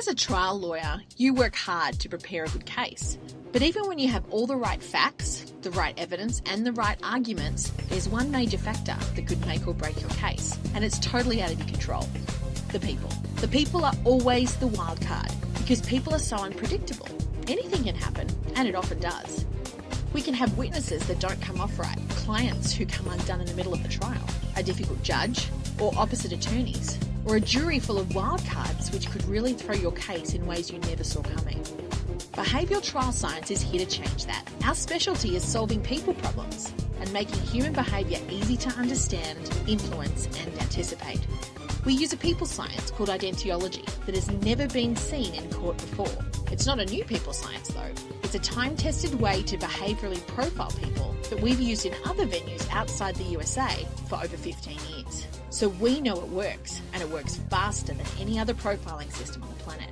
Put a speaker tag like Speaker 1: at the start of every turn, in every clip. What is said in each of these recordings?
Speaker 1: As a trial lawyer, you work hard to prepare a good case. But even when you have all the right facts, the right evidence, and the right arguments, there's one major factor that could make or break your case, and it's totally out of your control. The people. The people are always the wild card, because people are so unpredictable. Anything can happen, and it often does. We can have witnesses that don't come off right, clients who come undone in the middle of the trial, a difficult judge, or opposite attorneys, or a jury full of wild cards which could really throw your case in ways you never saw coming. Behavioural trial science is here to change that. Our specialty is solving people problems and making human behaviour easy to understand, influence and anticipate. We use a people science called identiology that has never been seen in court before. It's not a new people science though. It's a time-tested way to behaviourally profile people that we've used in other venues outside the USA for over 15 years. So we know it works, and it works faster than any other profiling system on the planet.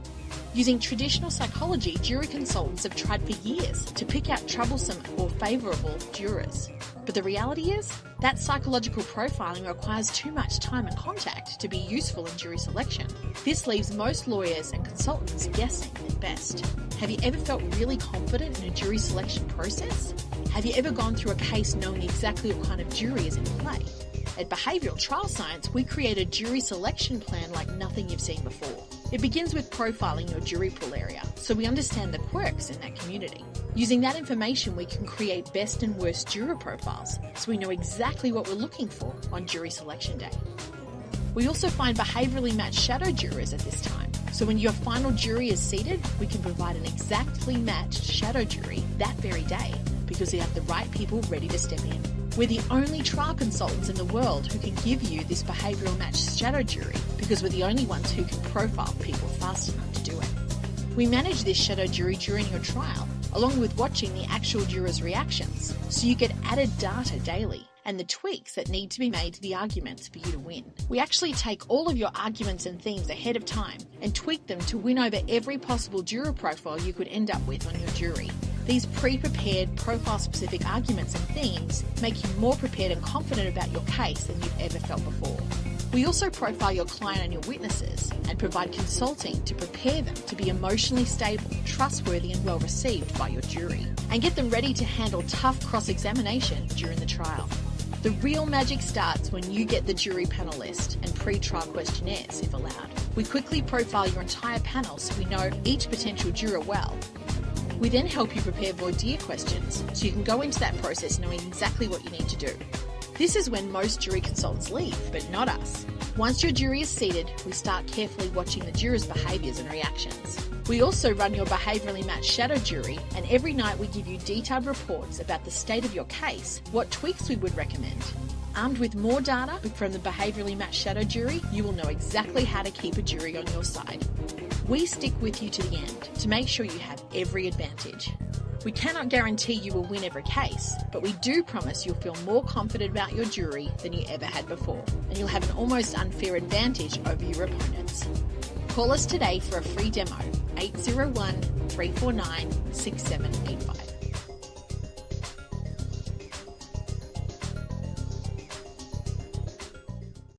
Speaker 1: Using traditional psychology, jury consultants have tried for years to pick out troublesome or favourable jurors. But the reality is, that psychological profiling requires too much time and contact to be useful in jury selection. This leaves most lawyers and consultants guessing at best. Have you ever felt really confident in a jury selection process? Have you ever gone through a case knowing exactly what kind of jury is in play? At Behavioural Trial Science, we create a jury selection plan like nothing you've seen before. It begins with profiling your jury pool area, so we understand the quirks in that community. Using that information, we can create best and worst juror profiles, so we know exactly what we're looking for on jury selection day. We also find behaviourally matched shadow jurors at this time, so when your final jury is seated, we can provide an exactly matched shadow jury that very day, because we have the right people ready to step in. We're the only trial consultants in the world who can give you this behavioural matched shadow jury, because we're the only ones who can profile people fast enough to do it. We manage this shadow jury during your trial, along with watching the actual jurors' reactions, so you get added data daily and the tweaks that need to be made to the arguments for you to win. We actually take all of your arguments and themes ahead of time and tweak them to win over every possible juror profile you could end up with on your jury. These pre-prepared, profile-specific arguments and themes make you more prepared and confident about your case than you've ever felt before. We also profile your client and your witnesses and provide consulting to prepare them to be emotionally stable, trustworthy and well received by your jury, and get them ready to handle tough cross-examination during the trial. The real magic starts when you get the jury panel list and pre-trial questionnaires, if allowed. We quickly profile your entire panel so we know each potential juror well. We then help you prepare voir dire questions so you can go into that process knowing exactly what you need to do. This is when most jury consultants leave, but not us. Once your jury is seated, we start carefully watching the jurors' behaviours and reactions. We also run your behaviourally matched shadow jury, and every night we give you detailed reports about the state of your case, what tweaks we would recommend. Armed with more data from the behaviourally matched shadow jury, you will know exactly how to keep a jury on your side. We stick with you to the end to make sure you have every advantage. We cannot guarantee you will win every case, but we do promise you'll feel more confident about your jury than you ever had before, and you'll have an almost unfair advantage over your opponents. Call us today for a free demo, 801 349 6785.